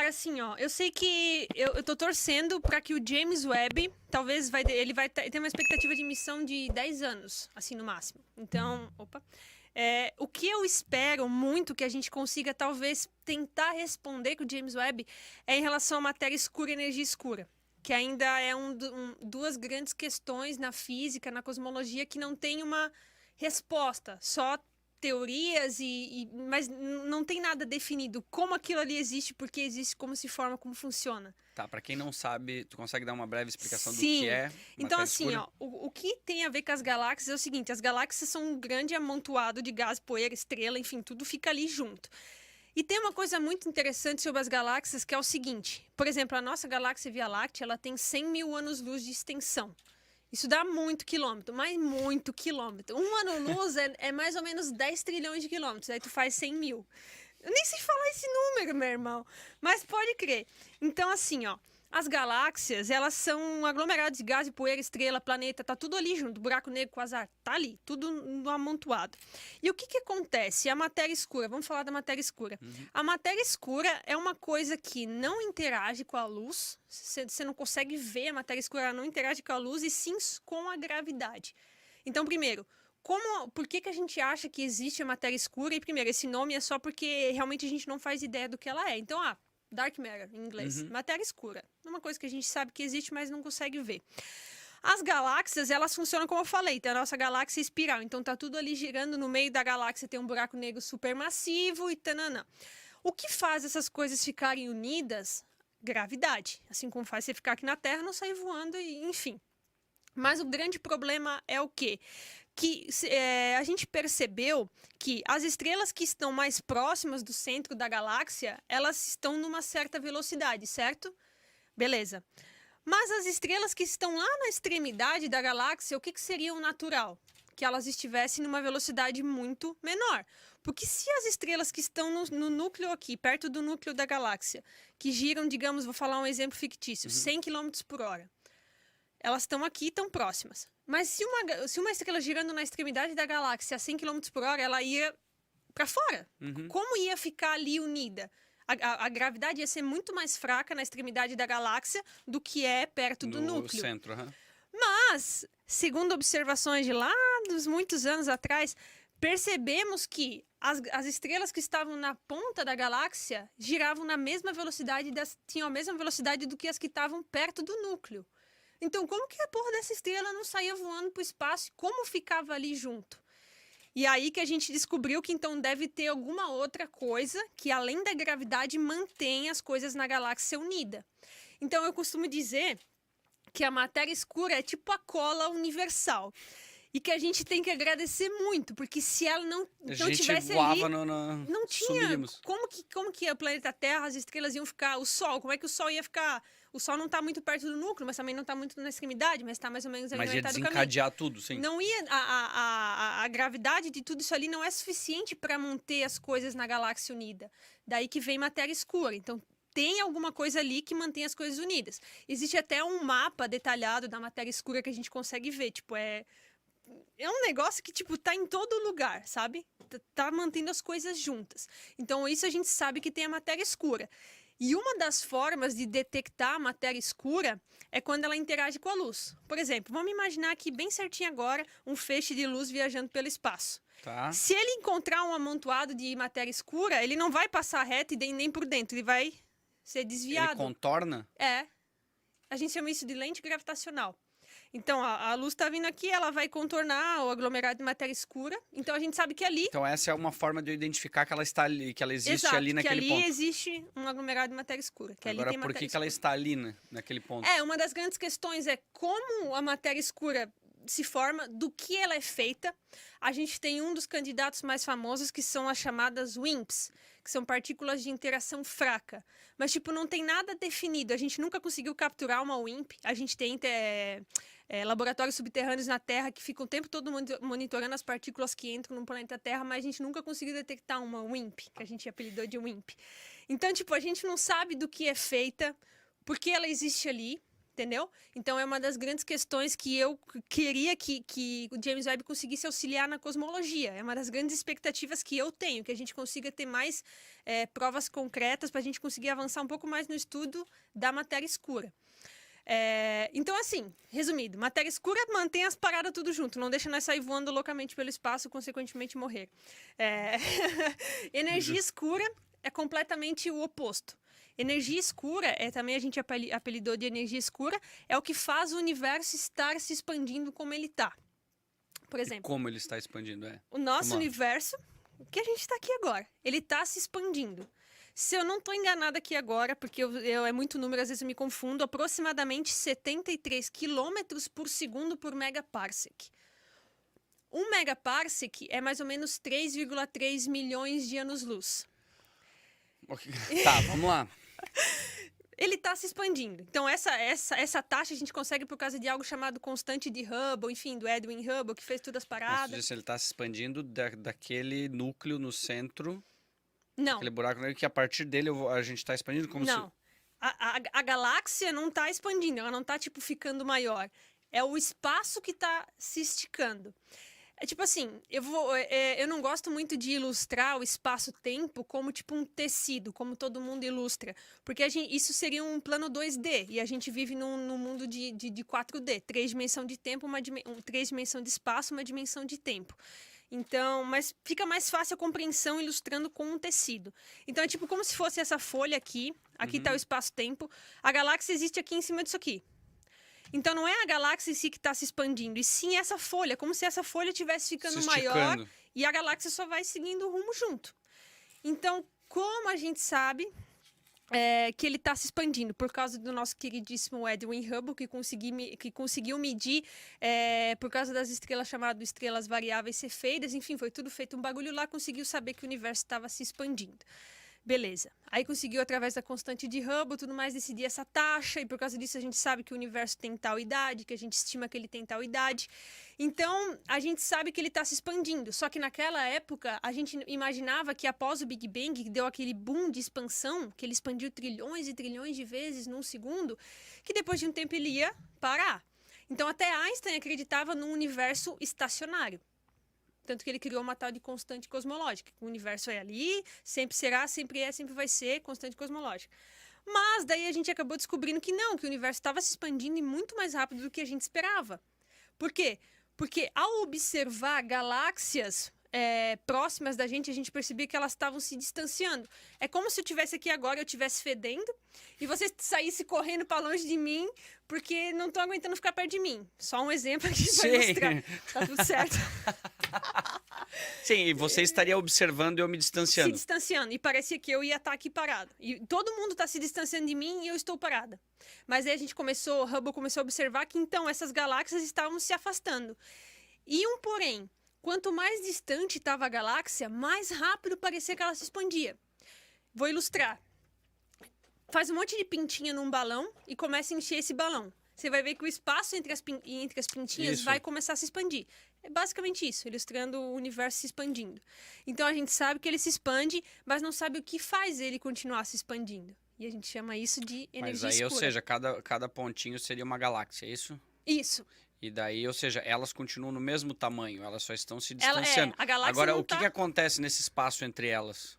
Cara, assim, ó, eu sei que eu tô torcendo pra que o James Webb, talvez ele vai ter uma expectativa de missão de 10 anos, assim, no máximo. Então, o que eu espero muito que a gente consiga, talvez, tentar responder com o James Webb é em relação à matéria escura e energia escura. Que ainda é duas grandes questões na física, na cosmologia, que não tem uma resposta. Só teorias, mas não tem nada definido. Como aquilo ali existe, por que existe, como se forma, como funciona. Tá, pra quem não sabe, tu consegue dar uma breve explicação do Sim. que é Então, matéria assim, escura? ó, o que tem a ver com as galáxias é o seguinte: as galáxias são um grande amontoado de gás, poeira, estrela, enfim, tudo fica ali junto. E tem uma coisa muito interessante sobre as galáxias, que é o seguinte. Por exemplo, a nossa galáxia Via Láctea, ela tem 100 mil anos-luz de extensão. Isso dá muito quilômetro, mas muito quilômetro. Um ano-luz é mais ou menos 10 trilhões de quilômetros, aí tu faz 100 mil. Eu nem sei falar esse número, meu irmão, mas pode crer. Então, assim, ó, as galáxias, elas são um aglomerado de gás, poeira, estrela, planeta, tá tudo ali junto. Buraco negro, quasar, tá ali, tudo no amontoado. E o que que acontece? A matéria escura, vamos falar da matéria escura. A matéria escura é uma coisa que não interage com a luz, você não consegue ver a matéria escura, ela não interage com a luz, e sim com a gravidade. Então, primeiro, por que que a gente acha que existe a matéria escura? E, primeiro, esse nome é só porque realmente a gente não faz ideia do que ela é. Então, dark matter, em inglês. Matéria escura. É uma coisa que a gente sabe que existe, mas não consegue ver. As galáxias, elas funcionam como eu falei. Tem a nossa galáxia espiral. Então, tá tudo ali girando. No meio da galáxia tem um buraco negro supermassivo e tananã. O que faz essas coisas ficarem unidas? Gravidade. Assim como faz você ficar aqui na Terra, não sair voando e, enfim. Mas o grande problema é o quê? Que a gente percebeu que as estrelas que estão mais próximas do centro da galáxia, elas estão numa certa velocidade, certo? Beleza. Mas as estrelas que estão lá na extremidade da galáxia, o que seria o natural? Que elas estivessem numa velocidade muito menor. Porque se as estrelas que estão no núcleo aqui, perto do núcleo da galáxia, que giram, digamos, vou falar um exemplo fictício, 100 km por hora, elas estão aqui, estão próximas. Mas se uma estrela girando na extremidade da galáxia a 100 km por hora, ela ia para fora. Como ia ficar ali unida? A gravidade ia ser muito mais fraca na extremidade da galáxia do que é perto do No núcleo. centro, Mas, segundo observações de lá dos muitos anos atrás, percebemos que as estrelas que estavam na ponta da galáxia giravam na mesma velocidade, tinham a mesma velocidade do que as que estavam perto do núcleo. Então, como que a porra dessa estrela não saía voando para o espaço? Como ficava ali junto? E aí que a gente descobriu que então deve ter alguma outra coisa que, além da gravidade, mantém as coisas na galáxia unida. Então, eu costumo dizer que a matéria escura é tipo a cola universal. E que a gente tem que agradecer muito, porque se ela não tivesse ali, não tinha. Sumiríamos. Como que o planeta Terra, as estrelas iam ficar, o Sol, como é que o Sol ia ficar? O Sol não está muito perto do núcleo, mas também não está muito na extremidade, mas está mais ou menos ali Mas na ia metade do caminho. desencadear tudo, sim. Não ia, a gravidade de tudo isso ali não é suficiente para manter as coisas na galáxia unida. Daí que vem matéria escura. Então, tem alguma coisa ali que mantém as coisas unidas. Existe até um mapa detalhado da matéria escura que a gente consegue ver. Tipo, é um negócio que, tipo, tá em todo lugar, sabe? Tá mantendo as coisas juntas. Então, isso a gente sabe que tem a matéria escura. E uma das formas de detectar a matéria escura é quando ela interage com a luz. Por exemplo, vamos imaginar aqui bem certinho agora um feixe de luz viajando pelo espaço. Tá. Se ele encontrar um amontoado de matéria escura, ele não vai passar reto e nem por dentro, ele vai ser desviado. Ele contorna? É. A gente chama isso de lente gravitacional. Então, a luz está vindo aqui, ela vai contornar o aglomerado de matéria escura. Então, a gente sabe que ali... Então, essa é uma forma de eu identificar que ela está ali, que ela existe Exato, ali naquele que ali ponto. existe um aglomerado de matéria escura. Que Agora, ali tem por matéria que ela está ali, né, naquele ponto? Uma das grandes questões é como a matéria escura se forma, do que ela é feita. A gente tem um dos candidatos mais famosos, que são as chamadas WIMPs, que são partículas de interação fraca. Mas, tipo, não tem nada definido. A gente nunca conseguiu capturar uma WIMP. A gente tem laboratórios subterrâneos na Terra que ficam o tempo todo monitorando as partículas que entram no planeta Terra, mas a gente nunca conseguiu detectar uma WIMP, que a gente apelidou de WIMP. Então, tipo, a gente não sabe do que é feita, por que ela existe ali. entendeu? Então é uma das grandes questões que eu queria que o James Webb conseguisse auxiliar na cosmologia. É uma das grandes expectativas que eu tenho, que a gente consiga ter mais provas concretas para a gente conseguir avançar um pouco mais no estudo da matéria escura. Então, assim, resumido, matéria escura mantém as paradas tudo junto, não deixa nós sair voando loucamente pelo espaço, consequentemente morrer. Energia escura é completamente o oposto. Energia escura, também a gente apelidou de energia escura, é o que faz o universo estar se expandindo como ele está. Por exemplo, E como ele está expandindo, o nosso universo, o que a gente está aqui agora, ele está se expandindo. Se eu não estou enganada aqui agora, porque é muito número, às vezes eu me confundo, aproximadamente 73 quilômetros por segundo por megaparsec. Um megaparsec é mais ou menos 3,3 milhões de anos-luz. Tá, vamos lá. Ele está se expandindo. Então, essa taxa a gente consegue por causa de algo chamado constante de Hubble, enfim, do Edwin Hubble, que fez todas as paradas. Ele está se expandindo daquele núcleo no centro, Não. aquele buraco negro, que a partir dele a gente está expandindo como não. se... A galáxia não está expandindo, ela não está, tipo, ficando maior. É o espaço que está se esticando. É tipo assim, eu não gosto muito de ilustrar o espaço-tempo como tipo um tecido, como todo mundo ilustra. Porque isso seria um plano 2D, e a gente vive num mundo de 4D. 3 dimensões de tempo, 3 dimensões de espaço, uma dimensão de tempo. Então, mas fica mais fácil a compreensão ilustrando com um tecido. Então é tipo como se fosse essa folha aqui está o espaço-tempo, a galáxia existe aqui em cima disso aqui. Então não é a galáxia em si que está se expandindo, e sim essa folha, como se essa folha estivesse ficando maior e a galáxia só vai seguindo o rumo junto. Então, como a gente sabe que ele está se expandindo? Por causa do nosso queridíssimo Edwin Hubble, que conseguiu medir por causa das estrelas chamadas estrelas variáveis cefeidas, enfim, foi tudo feito um bagulho lá, conseguiu saber que o universo estava se expandindo. Beleza. Aí conseguiu, através da constante de Hubble, tudo mais, decidir essa taxa, e por causa disso a gente sabe que o universo tem tal idade, que a gente estima que ele tem tal idade. Então, a gente sabe que ele está se expandindo. Só que naquela época, a gente imaginava que após o Big Bang, que deu aquele boom de expansão, que ele expandiu trilhões e trilhões de vezes num segundo, que depois de um tempo ele ia parar. Então, até Einstein acreditava num universo estacionário. Tanto que ele criou uma tal de constante cosmológica. O universo é ali, sempre será, sempre é, sempre vai ser constante cosmológica. Mas daí a gente acabou descobrindo que não, que o universo estava se expandindo e muito mais rápido do que a gente esperava. Por quê? Porque ao observar galáxias próximas da gente, a gente percebia que elas estavam se distanciando. É como se eu estivesse aqui agora, eu estivesse fedendo, e você saísse correndo para longe de mim, porque não estou aguentando ficar perto de mim. Só um exemplo aqui para ilustrar. Tá tudo certo. Sim, e você estaria observando e eu me distanciando. Se distanciando, e parecia que eu ia estar aqui parada. E todo mundo está se distanciando de mim e eu estou parada. Mas aí Hubble começou a observar que então essas galáxias estavam se afastando. E um porém, quanto mais distante estava a galáxia, mais rápido parecia que ela se expandia. Vou ilustrar. Faz um monte de pintinha num balão e começa a encher esse balão. Você vai ver que o espaço entre as pintinhas vai começar a se expandir. É basicamente isso, ilustrando o universo se expandindo. Então a gente sabe que ele se expande, mas não sabe o que faz ele continuar se expandindo. E a gente chama isso de energia escura. Ou seja, cada pontinho seria uma galáxia, é isso? Isso. E daí, ou seja, elas continuam no mesmo tamanho, elas só estão se distanciando. A galáxia agora, o que acontece nesse espaço entre elas?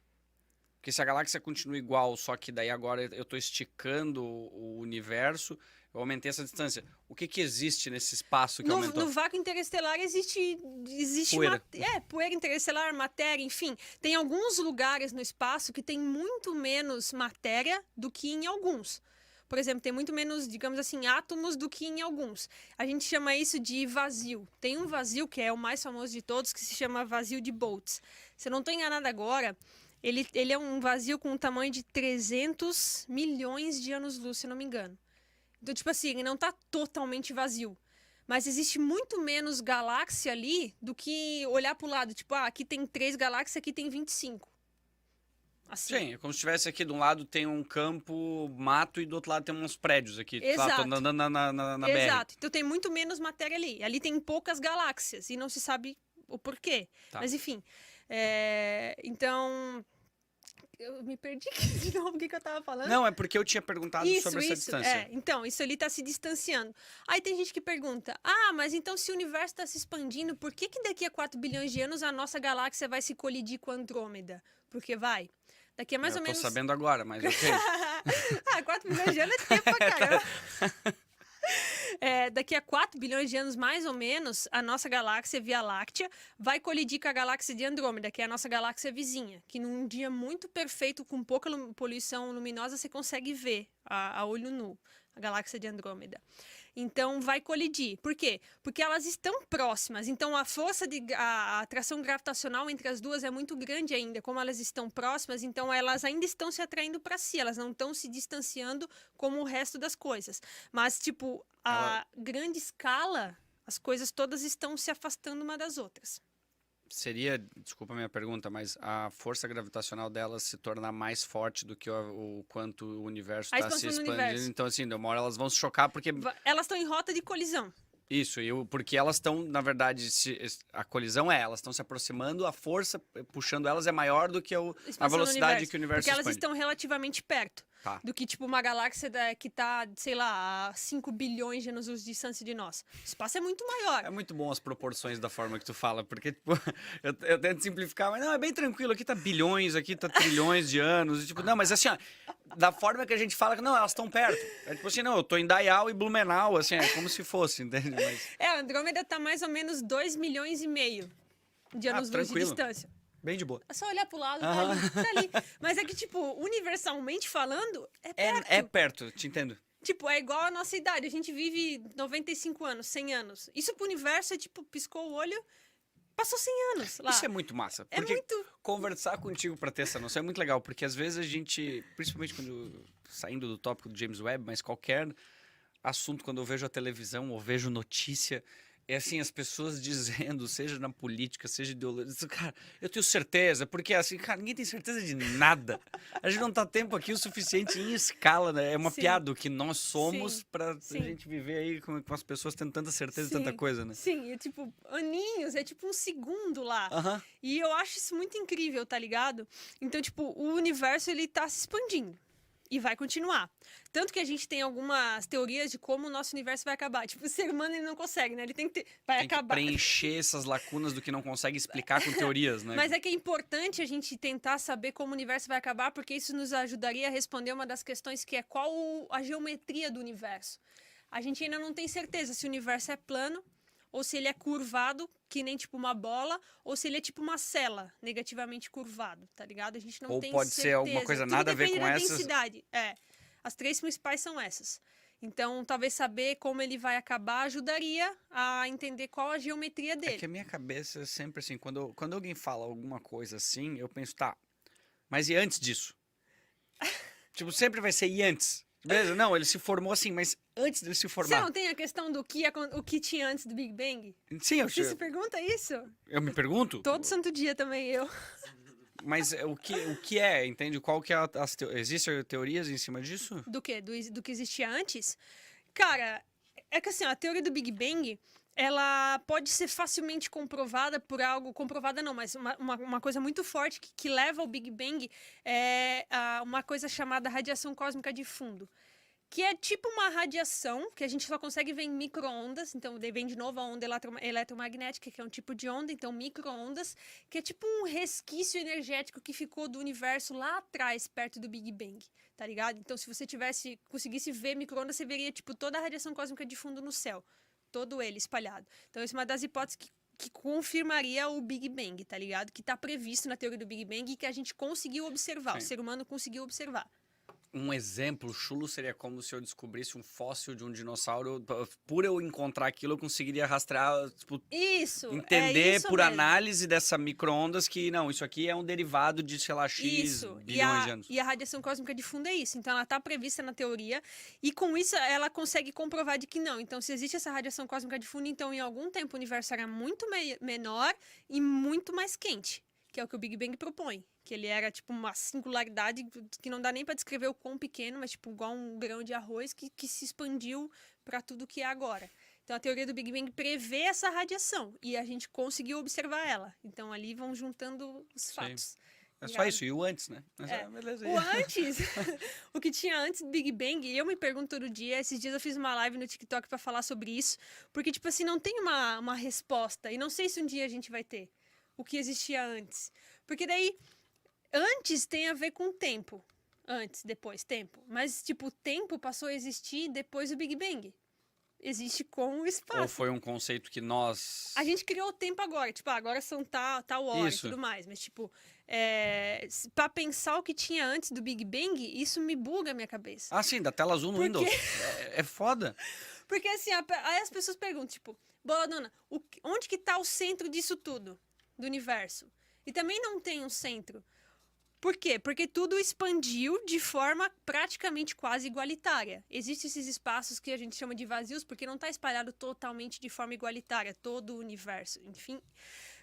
Porque se a galáxia continua igual, só que daí agora eu estou esticando o universo, eu aumentei essa distância. O que existe nesse espaço que aumentou? No vácuo interestelar existe poeira. Poeira interestelar, matéria, enfim. Tem alguns lugares no espaço que tem muito menos matéria do que em alguns. Por exemplo, tem muito menos, digamos assim, átomos do que em alguns. A gente chama isso de vazio. Tem um vazio, que é o mais famoso de todos, que se chama vazio de Botz. Se eu não estou enganada agora, ele é um vazio com um tamanho de 300 milhões de anos-luz, se eu não me engano. Então, tipo assim, ele não está totalmente vazio. Mas existe muito menos galáxia ali do que olhar para o lado. Tipo, aqui tem 3 galáxias, aqui tem 25. Assim. Sim, é como se estivesse aqui de um lado tem um campo, mato, e do outro lado tem uns prédios aqui. Exato. Tô andando na BR. Exato. Então tem muito menos matéria ali. Ali tem poucas galáxias e não se sabe o porquê. Tá. Mas enfim. Então, eu me perdi aqui de novo o que eu tava falando. Não, é porque eu tinha perguntado sobre essa distância. Então, isso ali tá se distanciando. Aí tem gente que pergunta, mas então se o universo está se expandindo, por que daqui a 4 bilhões de anos a nossa galáxia vai se colidir com Andrômeda? Porque vai. Daqui a mais ou menos... Eu tô sabendo agora, mas ok. 4 bilhões de anos é tempo pra caramba. Daqui a 4 bilhões de anos, mais ou menos, a nossa galáxia Via Láctea vai colidir com a galáxia de Andrômeda, que é a nossa galáxia vizinha, que num dia muito perfeito, com pouca poluição luminosa, você consegue ver a olho nu, a galáxia de Andrômeda. Então, vai colidir. Por quê? Porque elas estão próximas. Então, a força a atração gravitacional entre as duas é muito grande ainda. Como elas estão próximas, então elas ainda estão se atraindo para si. Elas não estão se distanciando como o resto das coisas. Mas, tipo, a grande escala, as coisas todas estão se afastando uma das outras. Seria, desculpa a minha pergunta, mas a força gravitacional delas se tornar mais forte do que o quanto o universo está se expandindo. Então, assim, de uma hora elas vão se chocar porque... Elas estão em rota de colisão. Isso, porque elas estão, na verdade, a colisão elas estão se aproximando, a força puxando elas é maior do que a velocidade que o universo expande. Porque elas estão relativamente perto. Tá. Do que, tipo, uma galáxia que tá, sei lá, a 5 bilhões de anos de distância de nós. O espaço é muito maior. É muito bom as proporções da forma que tu fala, porque, tipo, eu tento simplificar, mas não, é bem tranquilo, aqui tá bilhões, aqui tá trilhões de anos, e, tipo, não, mas assim, ó, da forma que a gente fala, não, elas estão perto. É tipo assim, não, eu tô em Dayal e Blumenau, assim, é como se fosse, entende? Mas... a Andrômeda tá mais ou menos 2,5 milhões de anos-luz de distância. Bem de boa. É só olhar pro lado, tá ali. Mas é que, tipo, universalmente falando, é perto. É perto, te entendo. Tipo, é igual a nossa idade. A gente vive 95 anos, 100 anos. Isso pro universo é, tipo, piscou o olho, passou 100 anos lá. Isso é muito massa. Porque conversar contigo pra ter essa noção é muito legal. Porque às vezes a gente, principalmente quando saindo do tópico do James Webb, mas qualquer assunto, quando eu vejo a televisão ou vejo notícia... É assim, as pessoas dizendo, seja na política, seja ideologia, cara, eu tenho certeza, porque assim, cara, ninguém tem certeza de nada. A gente não tá tempo aqui o suficiente em escala, né? É uma piada o que nós somos pra gente viver aí com as pessoas tendo tanta certeza de tanta coisa, né? Sim, é tipo, aninhos, é tipo um segundo lá. Uhum. E eu acho isso muito incrível, tá ligado? Então, tipo, o universo, ele tá se expandindo. E vai continuar. Tanto que a gente tem algumas teorias de como o nosso universo vai acabar. Tipo, o ser humano ele não consegue, né? Ele tem que vai acabar. Que preencher essas lacunas do que não consegue explicar com teorias, né? Mas é que é importante a gente tentar saber como o universo vai acabar, porque isso nos ajudaria a responder uma das questões que é qual a geometria do universo. A gente ainda não tem certeza se o universo é plano, ou se ele é curvado, que nem tipo uma bola, ou se ele é tipo uma cela, negativamente curvado, tá ligado? A gente não tem certeza. Ou pode ser alguma coisa nada a ver com essas. Densidade. As 3 principais são essas. Então, talvez saber como ele vai acabar ajudaria a entender qual a geometria dele. É que a minha cabeça é sempre assim, quando alguém fala alguma coisa assim, eu penso, tá, mas e antes disso? Tipo, sempre vai ser e antes. Beleza? Não, ele se formou assim, mas antes dele se formar... Você não tem a questão do o que tinha antes do Big Bang? Sim, Você se pergunta isso? Eu me pergunto? Todo santo dia também, eu. Mas o que é, entende? Qual que é existem teorias em cima disso? Do quê? Do que existia antes? Cara, é que assim, a teoria do Big Bang, ela pode ser facilmente comprovada por algo... Comprovada não, mas uma coisa muito forte que leva ao Big Bang é uma coisa chamada radiação cósmica de fundo. Que é tipo uma radiação que a gente só consegue ver em micro-ondas. Então, daí vem de novo a onda eletromagnética, que é um tipo de onda. Então, micro-ondas, que é tipo um resquício energético que ficou do universo lá atrás, perto do Big Bang. Tá ligado? Então, se você conseguisse ver micro-ondas, você veria tipo toda a radiação cósmica de fundo no céu. Todo ele espalhado. Então, isso é uma das hipóteses que confirmaria o Big Bang, tá ligado? Que tá previsto na teoria do Big Bang e que a gente conseguiu observar. Sim. O ser humano conseguiu observar. Um exemplo chulo seria como se eu descobrisse um fóssil de um dinossauro. Por eu encontrar aquilo, eu conseguiria rastrear, tipo, entender por análise dessa micro-ondas que, não, isso aqui é um derivado de, sei lá, X bilhões de anos. E a radiação cósmica de fundo é isso. Então, ela está prevista na teoria e, com isso, ela consegue comprovar de que não. Então, se existe essa radiação cósmica de fundo, então, em algum tempo, o universo era muito menor e muito mais quente, que é o que o Big Bang propõe. Que ele era, tipo, uma singularidade que não dá nem para descrever o quão pequeno, mas, tipo, igual um grão de arroz que se expandiu para tudo que é agora. Então, a teoria do Big Bang prevê essa radiação e a gente conseguiu observar ela. Então, ali vão juntando os fatos. É só isso, e o antes, né? Mas, beleza. O antes, o que tinha antes do Big Bang, eu me pergunto todo dia, esses dias eu fiz uma live no TikTok pra falar sobre isso, porque, tipo assim, não tem uma resposta, e não sei se um dia a gente vai ter o que existia antes. Porque daí, antes tem a ver com tempo. Antes, depois, tempo. Mas, tipo, o tempo passou a existir depois do Big Bang. Existe com o espaço. Ou foi um conceito que nós... A gente criou o tempo agora, tipo, agora são tal hora Isso. e tudo mais, mas, tipo, pra pensar o que tinha antes do Big Bang, isso me buga a minha cabeça. Ah, sim, da tela azul no Por Windows. quê? É foda. Porque, assim, aí as pessoas perguntam, tipo, Boladona, onde que tá o centro disso tudo, do universo? E também não tem um centro. Por quê? Porque tudo expandiu de forma praticamente quase igualitária. Existem esses espaços que a gente chama de vazios, porque não está espalhado totalmente de forma igualitária, todo o universo, enfim.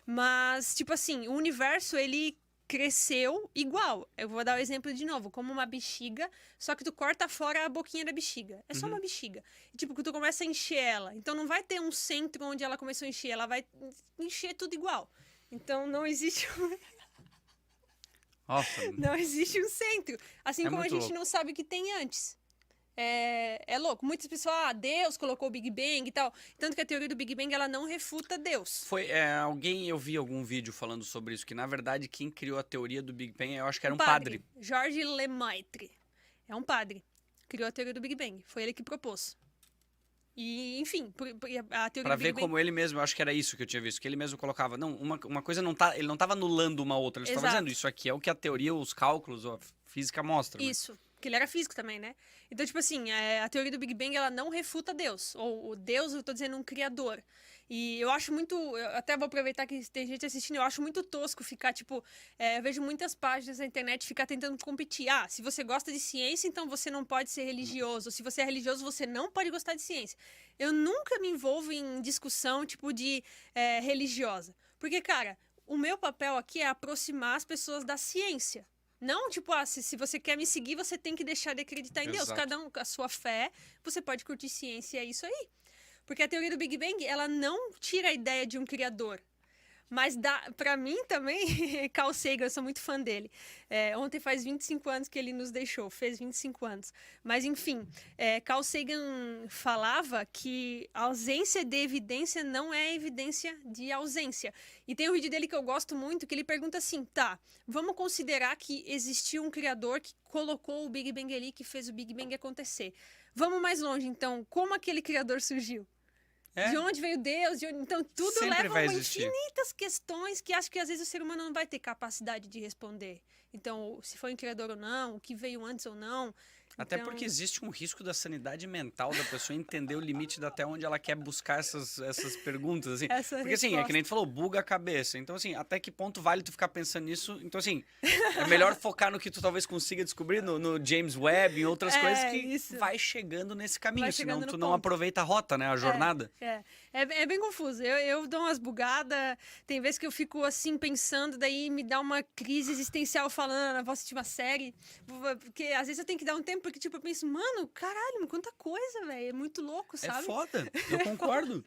Mas, tipo assim, o universo, ele cresceu igual. Eu vou dar o exemplo de novo, como uma bexiga, só que tu corta fora a boquinha da bexiga. É só uma bexiga. E, tipo, que tu começa a encher ela. Então não vai ter um centro onde ela começou a encher, ela vai encher tudo igual. Então não existe Nossa, não existe um centro. Assim como a muito gente louco. não sabe o que tem antes. É louco. Muitas pessoas, Deus colocou o Big Bang e tal. Tanto que a teoria do Big Bang, ela não refuta Deus. eu vi algum vídeo falando sobre isso, que na verdade quem criou a teoria do Big Bang, eu acho que era um padre. padre. Georges Lemaitre. É um padre. Criou a teoria do Big Bang. Foi ele que propôs. E, enfim, a teoria Pra do ver Big Bang... como ele mesmo, eu acho que era isso que eu tinha visto, que ele mesmo colocava, não, uma coisa não tá, ele não tava anulando uma outra, ele estava Exato. dizendo, isso aqui é o que a teoria, os cálculos, a física mostra. Isso. Porque ele era físico também, né? Então, tipo assim, a teoria do Big Bang, ela não refuta Deus. Ou o Deus, eu tô dizendo um criador. E eu acho muito... Eu até vou aproveitar que tem gente assistindo. Eu acho muito tosco ficar, tipo... eu vejo muitas páginas na internet ficar tentando competir. Ah, se você gosta de ciência, então você não pode ser religioso. Se você é religioso, você não pode gostar de ciência. Eu nunca me envolvo em discussão, tipo, de religiosa. Porque, cara, o meu papel aqui é aproximar as pessoas da ciência. Não, tipo, se você quer me seguir, você tem que deixar de acreditar em Deus. Exato. Cada um com a sua fé, você pode curtir ciência, é isso aí. Porque a teoria do Big Bang, ela não tira a ideia de um criador. Mas pra mim também, Carl Sagan, eu sou muito fã dele. Ontem faz 25 anos que ele nos deixou, fez 25 anos. Mas enfim, Carl Sagan falava que a ausência de evidência não é evidência de ausência. E tem um vídeo dele que eu gosto muito, que ele pergunta assim, tá, vamos considerar que existiu um criador que colocou o Big Bang ali, que fez o Big Bang acontecer. Vamos mais longe, então, como aquele criador surgiu? De onde veio Deus? Então, tudo Sempre leva vai a existir. infinitas questões que acho que às vezes o ser humano não vai ter capacidade de responder. Então, se foi um criador ou não, o que veio antes ou não. Até Então, porque existe um risco da sanidade mental da pessoa entender o limite de até onde ela quer buscar essas perguntas, assim. essa Porque, assim, é que nem tu falou, buga a cabeça. Então, assim, até que ponto vale tu ficar pensando nisso? Então, assim, é melhor focar no que tu talvez consiga descobrir no James Webb e outras coisas que isso. vai chegando nesse caminho. Vai Senão chegando tu no não ponto. aproveita a rota, né? A jornada. É bem confuso. Eu dou umas bugadas. Tem vezes que eu fico assim pensando, daí me dá uma crise existencial falando, vou assistir uma série. Porque às vezes eu tenho que dar um tempo, porque tipo, eu penso, mano, caralho, quanta coisa, velho. É muito louco, sabe? É foda, eu concordo.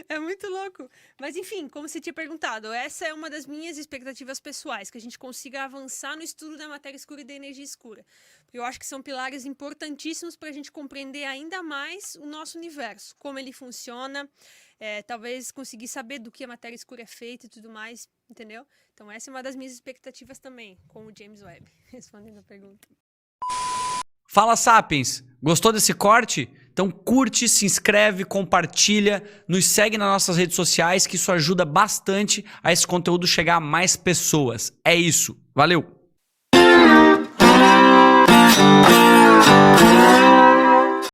É muito louco. Mas enfim, como você tinha perguntado, essa é uma das minhas expectativas pessoais, que a gente consiga avançar no estudo da matéria escura e da energia escura. Porque eu acho que são pilares importantíssimos para a gente compreender ainda mais o nosso universo, como ele funciona, talvez conseguir saber do que a matéria escura é feita e tudo mais, entendeu? Então essa é uma das minhas expectativas também, com o James Webb, respondendo a pergunta. Fala, Sapiens! Gostou desse corte? Então curte, se inscreve, compartilha, nos segue nas nossas redes sociais, que isso ajuda bastante a esse conteúdo chegar a mais pessoas. É isso. Valeu!